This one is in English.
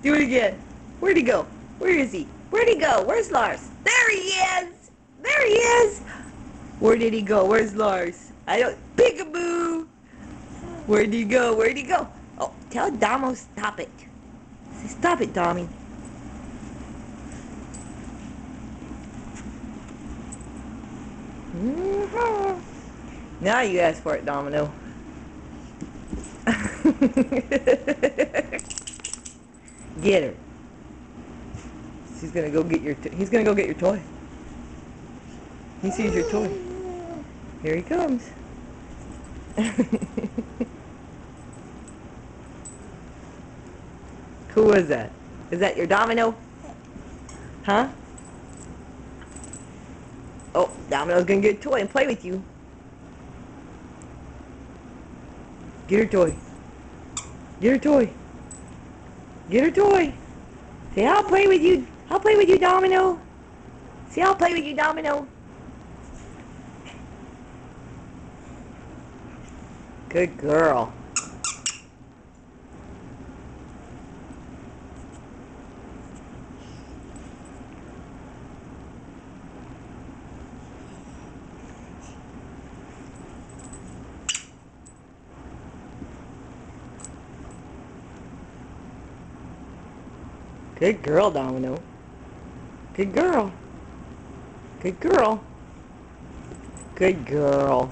Do it again. Where'd he go? Where is he? Where'd he go? Where's Lars? There he is! There he is! Where did he go? Where's Lars? I don't... Peekaboo! Where'd he go? Where'd he go? Oh, tell Damo stop it. Say, stop it, Dommy. Now you ask for it, Domino. Get her. He's gonna go get your. He's gonna go get your toy. He sees your toy. Here he comes. Who was that? Is that your Domino? Huh? Oh, Domino's gonna get a toy and play with you. Get her toy. Get her toy. Get her toy. Say, I'll play with you. I'll play with you, Domino. See, I'll play with you, Domino. Good girl. Good girl, Domino. Good girl. Good girl. Good girl.